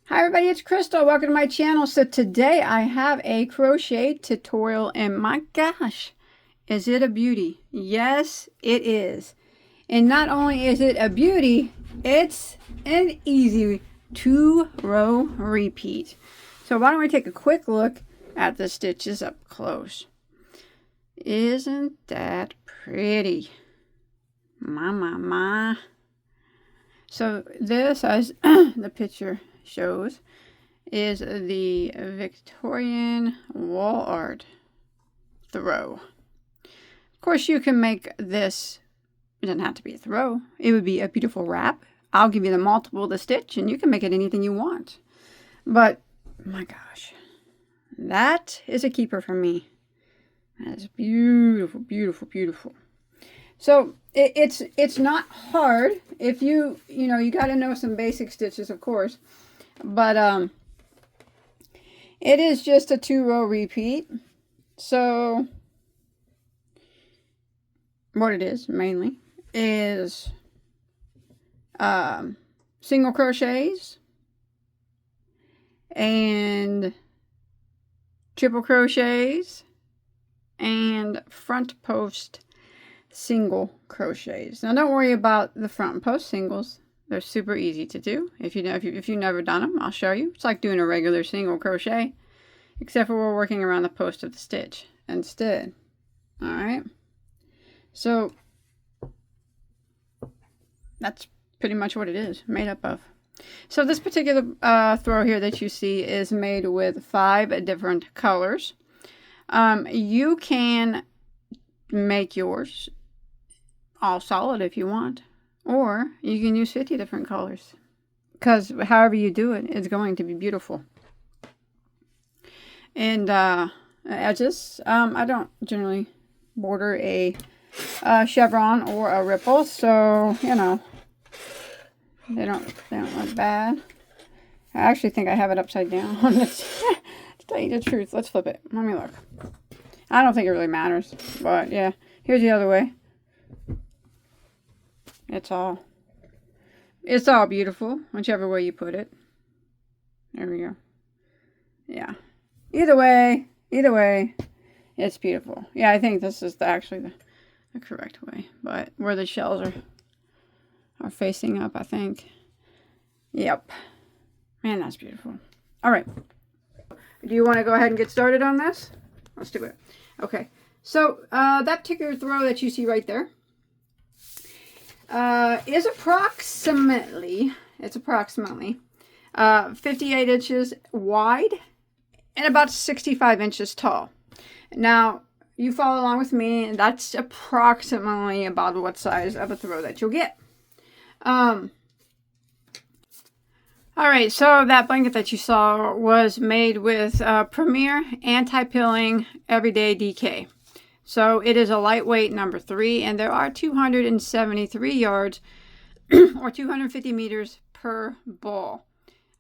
Hi everybody, it's Crystal. Welcome to my channel. So today I have a crochet tutorial and my gosh, is it a beauty? Yes, it is. And not only is it a beauty, it's an easy 2-row repeat. So why don't we take a quick look at the stitches up close. Isn't that pretty? My. So this, as the picture shows, is the Victorian wall art throw. Of course, you can make this, it doesn't have to be a throw. It would be a beautiful wrap. I'll give you the multiple to stitch and you can make it anything you want. But, my gosh, that is a keeper for me. That is beautiful, beautiful, beautiful. So it's not hard if you got to know some basic stitches, of course, but it is just a 2-row repeat. So what it is mainly is single crochets and triple crochets and front post single crochets. Now don't worry about the front post singles. They're super easy to do. If you've never done them, I'll show you. It's like doing a regular single crochet, except for we're working around the post of the stitch instead. All right. So that's pretty much what it is made up of. So this particular throw here that you see is made with 5 different colors. You can make yours all solid if you want, or you can use 50 different colors, because however you do it, it's going to be beautiful. And edges, I don't generally border a chevron or a ripple, so they don't look bad. I actually think I have it upside down. To tell you the truth, let's flip it. Let me look. I don't think it really matters, but yeah, here's the other way. It's all beautiful, whichever way you put it. There we go. Yeah. Either way, it's beautiful. Yeah, I think this is actually the correct way, but where the shells are facing up, I think. Yep. Man, that's beautiful. All right. Do you want to go ahead and get started on this? Let's do it. Okay. So that particular throw that you see right there is approximately 58 inches wide and about 65 inches tall. Now, you follow along with me, and that's approximately about what size of a throw that you'll get. All right, so that blanket that you saw was made with Premier Anti-Pilling Everyday DK. So it is a lightweight number 3, and there are 273 yards or 250 meters per ball.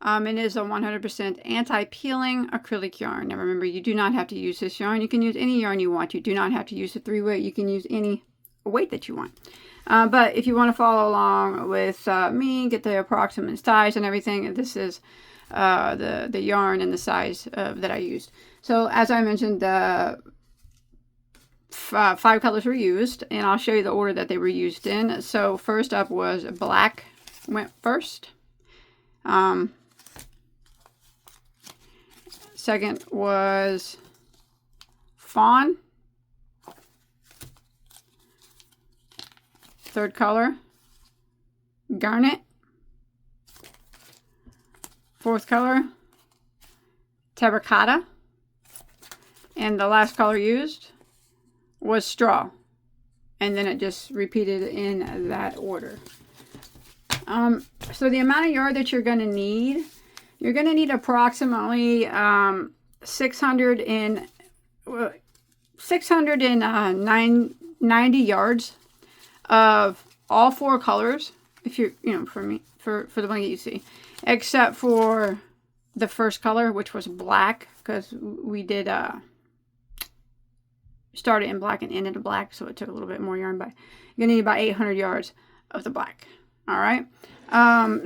It is a 100% anti-peeling acrylic yarn. Now remember, you do not have to use this yarn. You can use any yarn you want. You do not have to use a 3-weight. You can use any weight that you want. But if you want to follow along with me, get the approximate size and everything, this is the yarn and the size that I used. So as I mentioned, 5 colors were used, and I'll show you the order that they were used in. So first up was black, went first. Second was fawn. Third color, garnet. Fourth color, terracotta. And the last color used was straw. And then it just repeated in that order. So the amount of yarn that you're going to need approximately 690 yards of all 4 colors, if you're, for the blanket you see, except for the first color, which was black, because we did started in black and ended in black, so it took a little bit more yarn, but you're gonna need about 800 yards of the black. All right.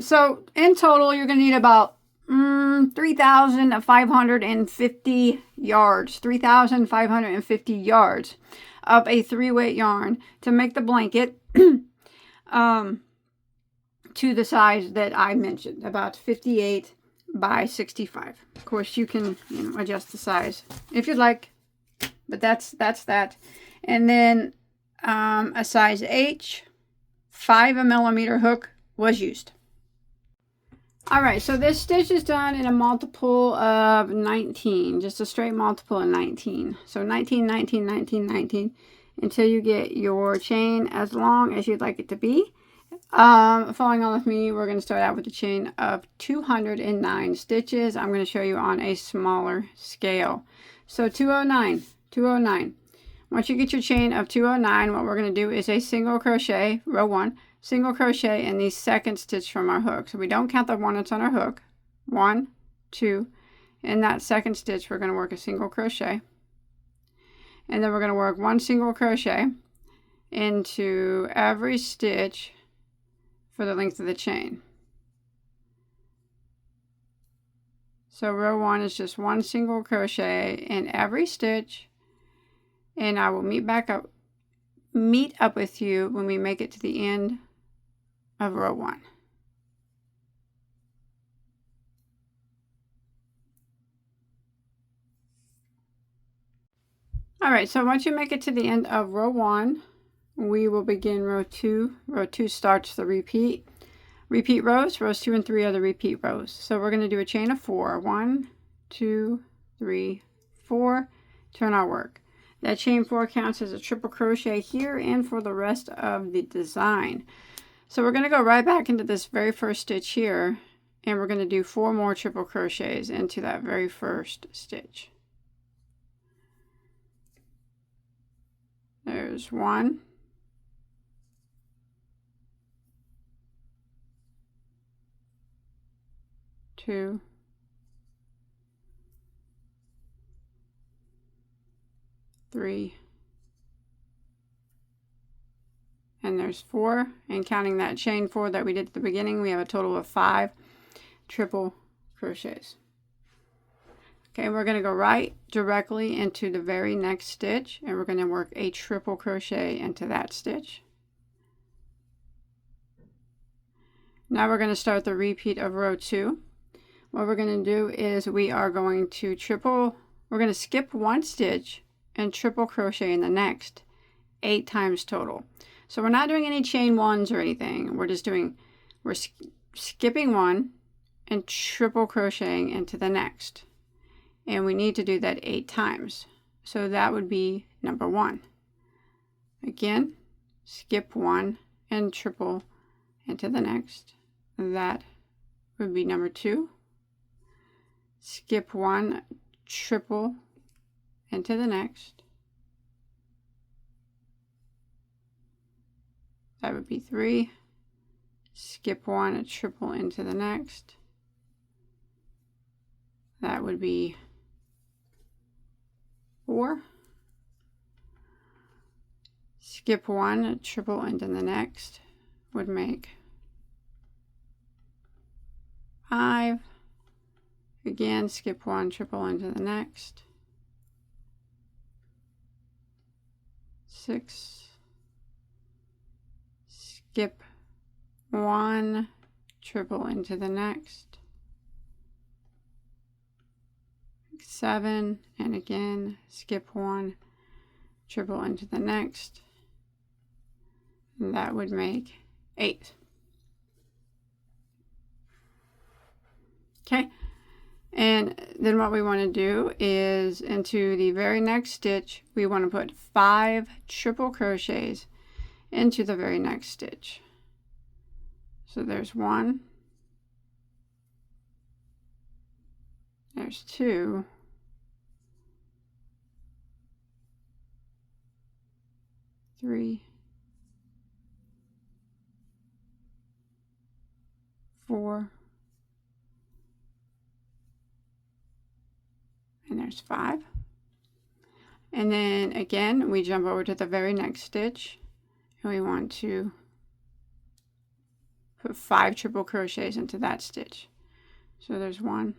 So in total, you're gonna need about 3,550 yards. 3,550 yards of a 3-weight yarn to make the blanket to the size that I mentioned, about 58 by 65. Of course, you can adjust the size if you'd like, but that's that. And then a size H 5mm hook was used. All right, so this stitch is done in a multiple of 19, just a straight multiple of 19. So 19, 19, 19, 19, until you get your chain as long as you'd like it to be. Following on with me, we're going to start out with a chain of 209 stitches. I'm going to show you on a smaller scale. So 209, 209. Once you get your chain of 209, what we're going to do is a single crochet, row 1, single crochet in the second stitch from our hook. So we don't count the one that's on our hook. 1, 2. In that second stitch, we're going to work a single crochet. And then we're going to work 1 single crochet into every stitch for the length of the chain. So row 1 is just 1 single crochet in every stitch, and I will meet up with you when we make it to the end of row 1. All right, so once you make it to the end of row 1, we will begin row 2. Row 2 starts the repeat. Repeat rows 2 and 3 are the repeat rows. So we're going to do a chain of 4. 1, 2, 3, 4. Turn our work. That chain 4 counts as a triple crochet here and for the rest of the design. So we're going to go right back into this very first stitch here, and we're going to do 4 more triple crochets into that very first stitch. There's 1. 2. 3. And there's 4. And counting that chain 4 that we did at the beginning, we have a total of 5 triple crochets. Okay, we're going to go right directly into the very next stitch, and we're going to work a triple crochet into that stitch. Now we're going to start the repeat of row 2. What we're going to do is we are going to we're going to skip 1 stitch and triple crochet in the next 8 times total. So we're not doing any chain 1s or anything. We're skipping 1 and triple crocheting into the next. And we need to do that 8 times. So that would be number 1. Again, skip 1 and triple into the next. That would be number 2. Skip 1, triple into the next. That would be 3. Skip 1, a triple into the next. That would be 4. Skip 1, a triple into the next would make 5. Again, skip 1, triple into the next. 6. Skip 1, triple into the next. 7, and again, skip 1, triple into the next. And that would make 8. Okay. And then what we want to do is into the very next stitch, we want to put 5 triple crochets into the very next stitch. So there's 1, there's 2, three, 4, and there's 5. And then again, we jump over to the very next stitch, and we want to put 5 triple crochets into that stitch. So there's 1,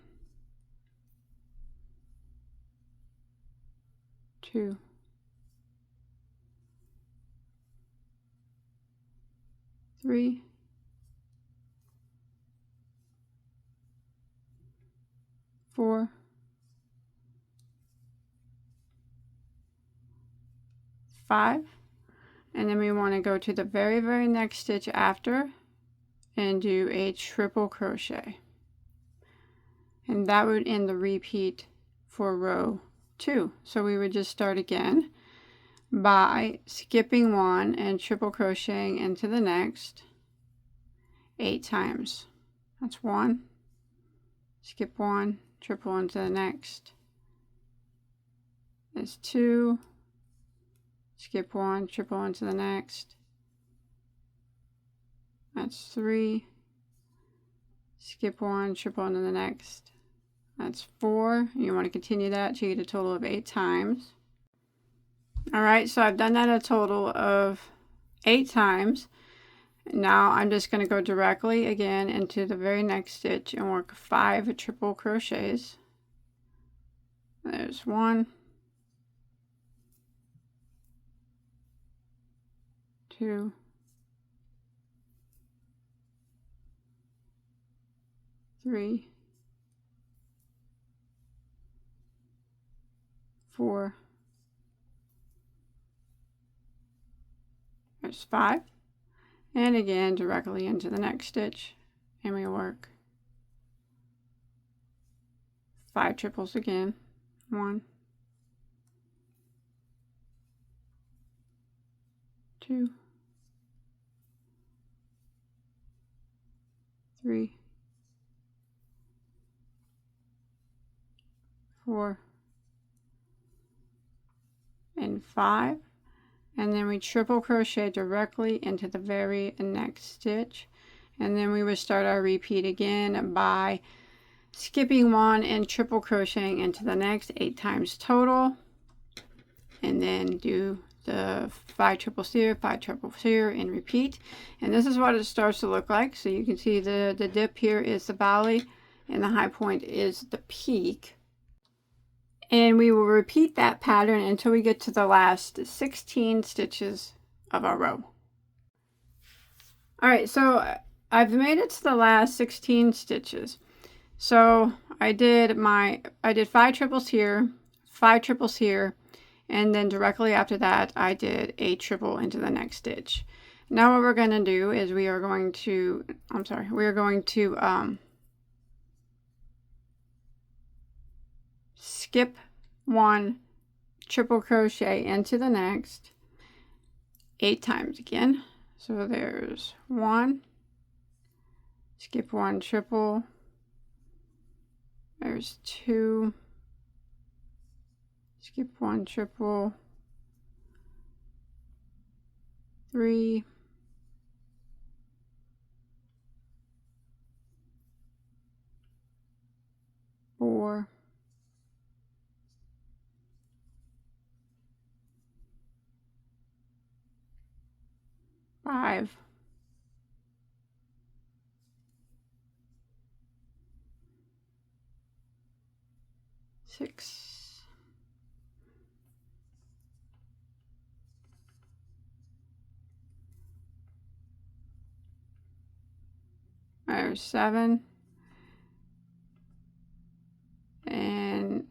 2, 3, 4, 5, and then we want to go to the very next stitch after and do a triple crochet, and that would end the repeat for row 2. So we would just start again by skipping 1 and triple crocheting into the next 8 times. That's 1, skip 1, triple into the next. That's 2, skip 1, triple into the next. That's 3, skip 1, triple into the next. That's 4. You want to continue that till you get a total of 8 times. Alright, so I've done that a total of 8 times. Now I'm just going to go directly again into the very next stitch and work 5 triple crochets. There's 1, 2, 3, 4, there's 5, and again directly into the next stitch, and we work 5 triples again. 1, 2, 3, 4, and 5, and then we triple crochet directly into the very next stitch, and then we would start our repeat again by skipping 1 and triple crocheting into the next 8 times total, and then do the 5 triples here, 5 triples here, and repeat. And this is what it starts to look like. So you can see the dip here is the valley and the high point is the peak. And we will repeat that pattern until we get to the last 16 stitches of our row. Alright, so I've made it to the last 16 stitches. So I did 5 triples here, 5 triples here, and then directly after that I did a triple into the next stitch. Now what we're going to do is we are going to skip 1, triple crochet into the next 8 times again. So there's 1, skip 1, triple, there's 2, skip 1, triple, 3, 4, 5, 6, 7, and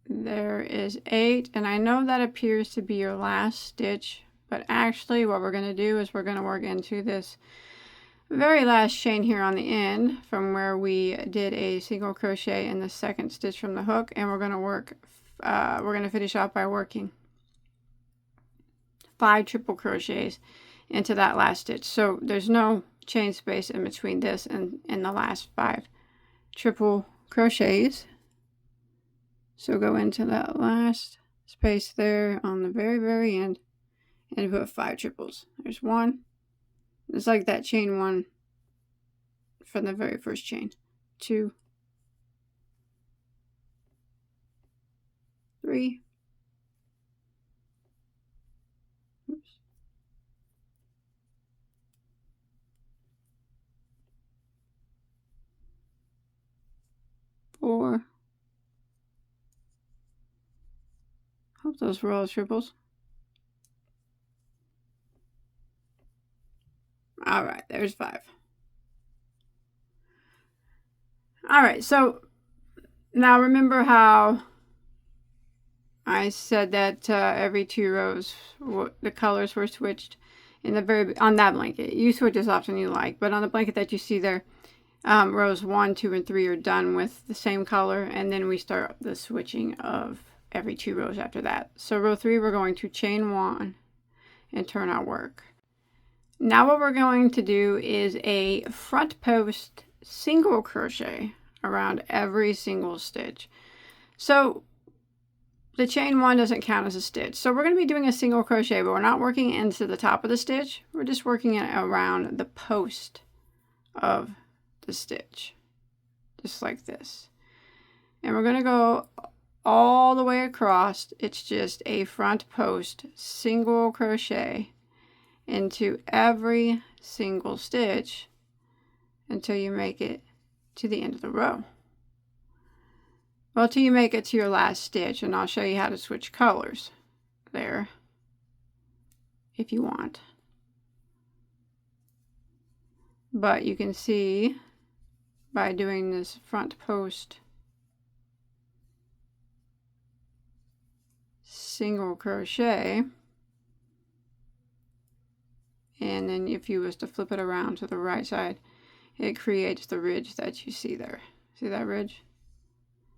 there is 8, and I know that appears to be your last stitch, but actually what we're going to do is we're going to work into this very last chain here on the end from where we did a single crochet in the second stitch from the hook, and we're going to finish off by working 5 triple crochets into that last stitch. So there's no chain space in between this and the last 5 triple crochets. So go into that last space there on the very end and put 5 triples. There's 1. It's like that chain 1 from the very first chain. 2, 3, oops, Hope those were all triples. All right, there's 5. All right, so now remember how I said that every 2 rows the colors were switched in the on that blanket. You switch as often you like, but on the blanket that you see there, rows 1, 2, and 3 are done with the same color, and then we start the switching of every 2 rows after that. So row 3, we're going to chain 1 and turn our work. Now what we're going to do is a front post single crochet around every single stitch. So the chain 1 doesn't count as a stitch. So we're going to be doing a single crochet, but we're not working into the top of the stitch. We're just working it around the post of the stitch, just like this. And we're going to go all the way across. It's just a front post single crochet into every single stitch until you make it to the end of the row. Well, till you make it to your last stitch, and I'll show you how to switch colors there if you want. But you can see by doing this front post single crochet, and then if you was to flip it around to the right side, it creates the ridge that you see there. See that ridge?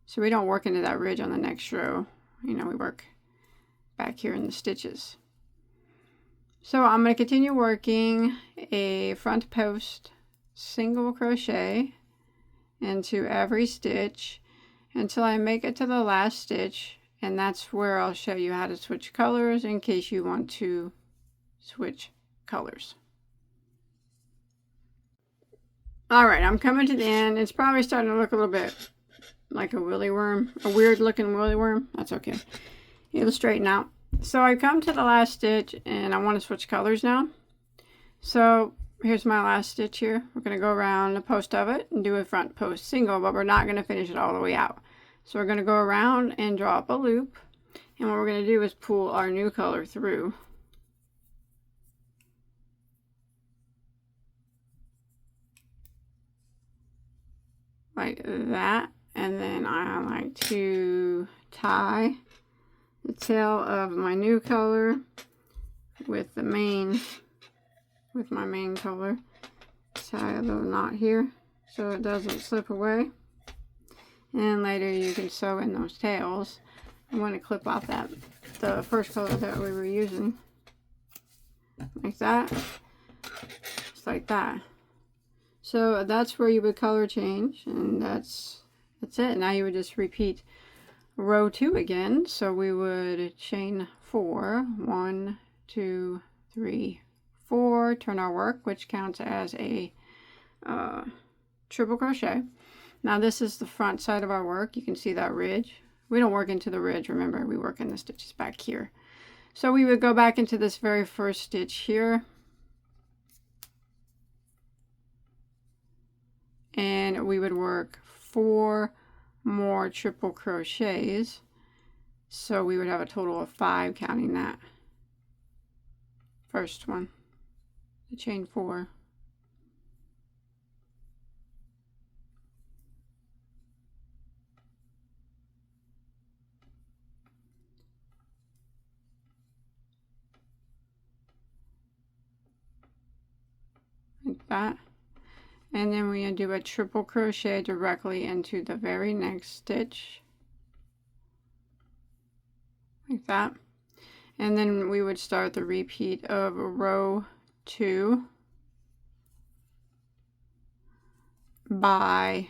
So we don't work into that ridge on the next row. You know, we work back here in the stitches. So I'm going to continue working a front post single crochet into every stitch until I make it to the last stitch, and that's where I'll show you how to switch colors in case you want to switch colors. Alright, I'm coming to the end. It's probably starting to look a little bit like a willy worm, a weird looking willy worm. That's okay. It'll straighten out. So I come to the last stitch and I want to switch colors now. So here's my last stitch here. We're going to go around the post of it and do a front post single, but we're not going to finish it all the way out. So we're going to go around and draw up a loop, and what we're going to do is pull our new color through. Like that. And then I like to tie the tail of my new color with my main color. Tie a little knot here so it doesn't slip away. And later you can sew in those tails. I'm going to clip off the first color that we were using. Like that. Just like that. So that's where you would color change, and that's it. Now you would just repeat row 2 again. So we would chain 4, 1, 2, 3, 4, turn our work, which counts as a triple crochet. Now this is the front side of our work. You can see that ridge. We don't work into the ridge, remember, we work in the stitches back here. So we would go back into this very first stitch here, and we would work 4 more triple crochets. So we would have a total of 5 counting that first one, the chain 4. Like that. And then we're going to do a triple crochet directly into the very next stitch. Like that. And then we would start the repeat of row 2 by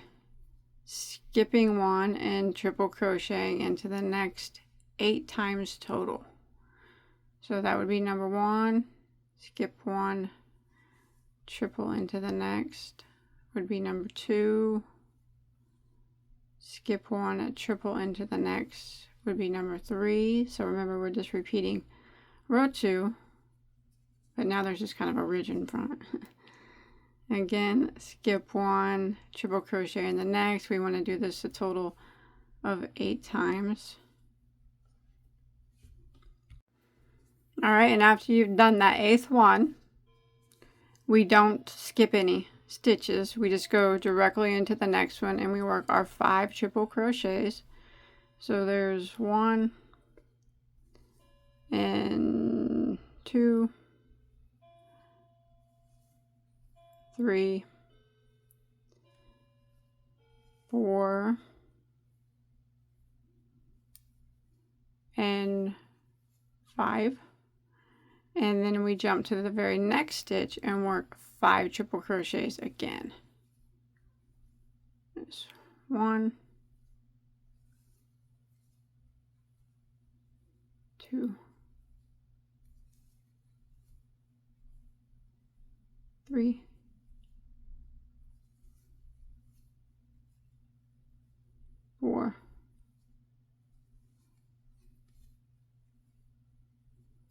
skipping 1 and triple crocheting into the next 8 times total. So that would be number 1, skip 1, triple into the next would be number 2, skip 1, triple into the next would be number 3. So remember, we're just repeating row 2, but now there's just kind of a ridge in front. Again, skip 1, triple crochet in the next. We want to do this a total of 8 times. All right, and after you've done that 8th one, we don't skip any stitches. We just go directly into the next one and we work our 5 triple crochets. So there's 1 and 2, 3, 4, and 5. And then we jump to the very next stitch and work 5 triple crochets again. There's 1, 2, 3, 4,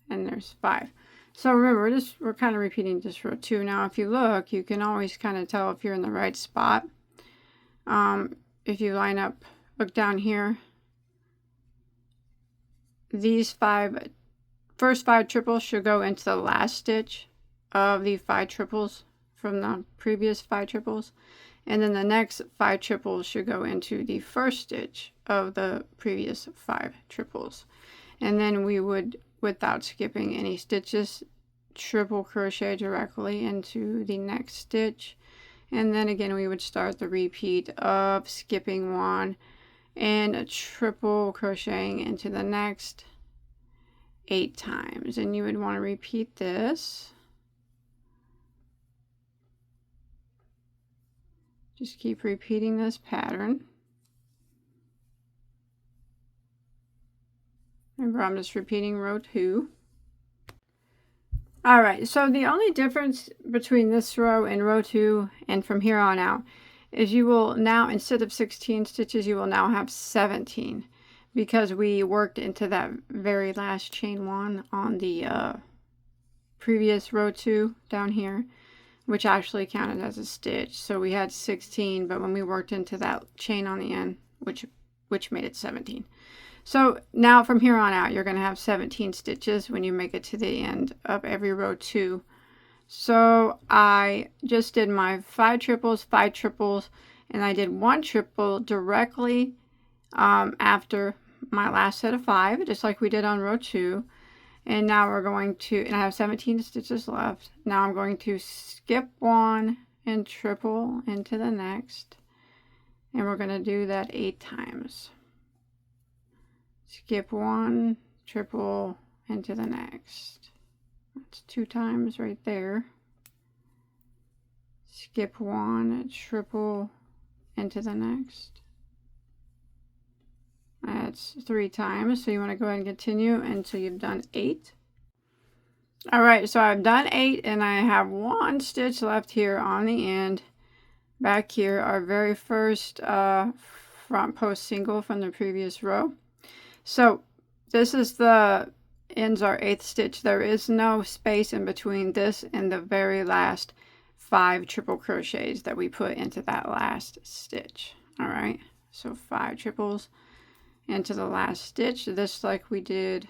and there's 5. So remember, we're kind of repeating just row 2. Now if you look, you can always kind of tell if you're in the right spot. If you line up, look down here, these first 5 triples should go into the last stitch of the 5 triples from the previous 5 triples, and then the next 5 triples should go into the first stitch of the previous 5 triples. And then we would, without skipping any stitches, triple crochet directly into the next stitch, and then again we would start the repeat of skipping 1 and triple crocheting into the next 8 times. And you would want to repeat this. Just keep repeating this pattern. Remember, I'm just repeating row 2. All right, so the only difference between this row and row 2 and from here on out is you will now, instead of 16 stitches, you will now have 17, because we worked into that very last chain 1 on the previous row 2 down here, which actually counted as a stitch. So we had 16, but when we worked into that chain on the end, which made it 17. So now from here on out, you're going to have 17 stitches when you make it to the end of every row 2. So I just did my 5 triples, 5 triples, and I did 1 triple directly after my last set of 5, just like we did on row 2. And now we're going to, and I have 17 stitches left. Now I'm going to skip 1 and triple into the next. And we're going to do that 8 times. Skip 1, triple into the next. That's 2 times right there. Skip 1, triple into the next. That's 3 times. So you want to go ahead and continue until you've done 8. All right, so I've done 8 and I have 1 stitch left here on the end. Back here, our very first front post single from the previous row. So this is ends our 8th stitch. There is no space in between this and the very last 5 triple crochets that we put into that last stitch. All right, so 5 triples into the last stitch, just like we did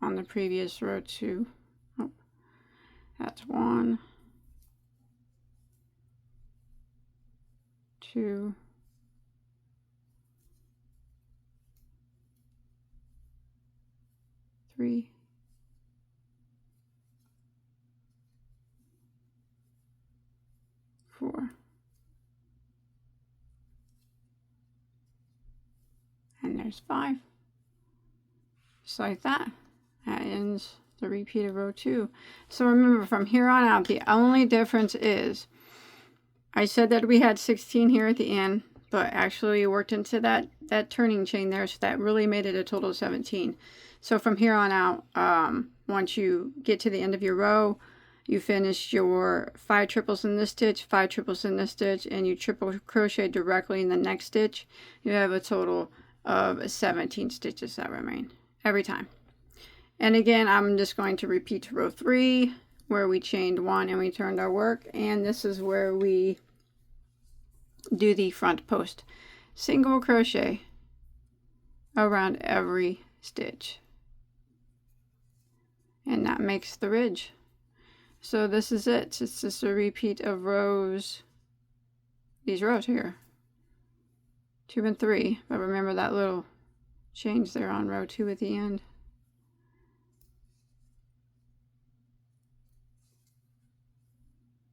on the previous row 2. Oh, that's 1, 2, 3, 4, and there's 5. Just like that. That ends the repeat of row 2. So remember, from here on out, the only difference is, I said that we had 16 here at the end, but actually we worked into that turning chain there, so that really made it a total of 17. So from here on out, once you get to the end of your row, you finish your 5 triples in this stitch, 5 triples in this stitch, and you triple crochet directly in the next stitch, you have a total of 17 stitches that remain every time. And again, I'm just going to repeat row 3 where we chained 1 and we turned our work, and this is where we do the front post single crochet around every stitch. and that makes the ridge. So this is it. It's just a repeat of rows, these rows here, 2 and 3, but remember that little change there on row 2 at the end.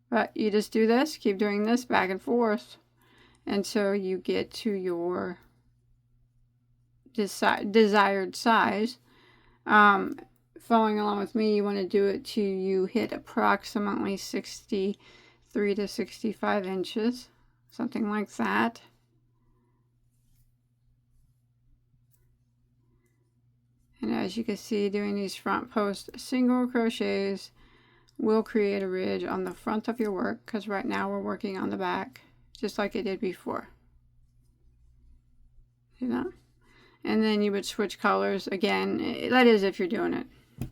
But you just do this, keep doing this back and forth until you get to your desired size. Following along with me, you want to do it till you hit approximately 63 to 65 inches, something like that. And as you can see, doing these front post single crochets will create a ridge on the front of your work, because right now we're working on the back just like I did before. See that? And then you would switch colors again. That is if you're doing it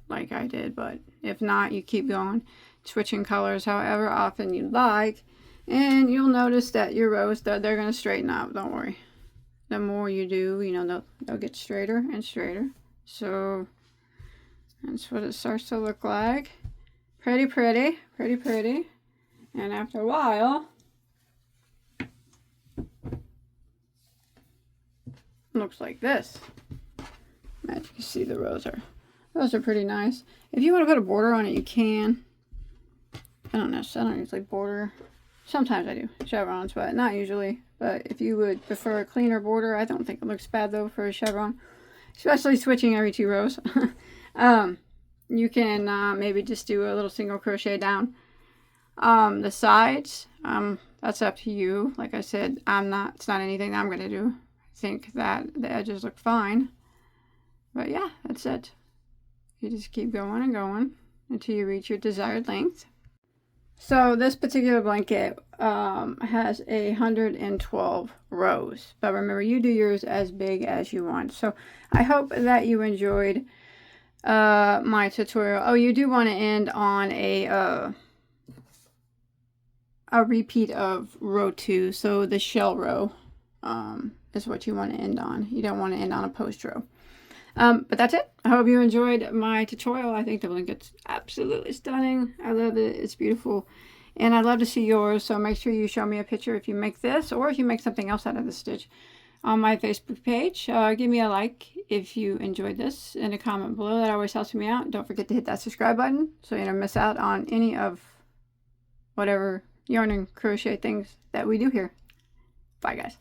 like I did, but if not, you keep going, switching colors however often you like, and you'll notice that your rows, they're going to straighten up. Don't worry. The more you do, you know, they'll get straighter and straighter. So that's what it starts to look like. Pretty, pretty, pretty, pretty. And after a while, looks like this. As you can see, the rows are pretty nice. If you want to put a border on it, you can. I don't usually border. Sometimes I do chevrons, but not usually. But if you would prefer a cleaner border, I don't think it looks bad though for a chevron, especially switching every 2 rows. You can maybe just do a little single crochet down the sides. That's up to you. Like I said, it's not anything that I'm going to do. I think that the edges look fine. But yeah, that's it. You just keep going and going until you reach your desired length. So this particular blanket has 112 rows. But remember, you do yours as big as you want. So I hope that you enjoyed my tutorial. Oh, you do want to end on a repeat of row 2. So the shell row is what you want to end on. You don't want to end on a post row. But that's it. I hope you enjoyed my tutorial. I think the blanket's absolutely stunning. I love it. It's beautiful. And I'd love to see yours. So make sure you show me a picture if you make this, or if you make something else out of the stitch, on my Facebook page. Give me a like if you enjoyed this, and a comment below. That always helps me out. Don't forget to hit that subscribe button so you don't miss out on any of whatever yarn and crochet things that we do here. Bye, guys.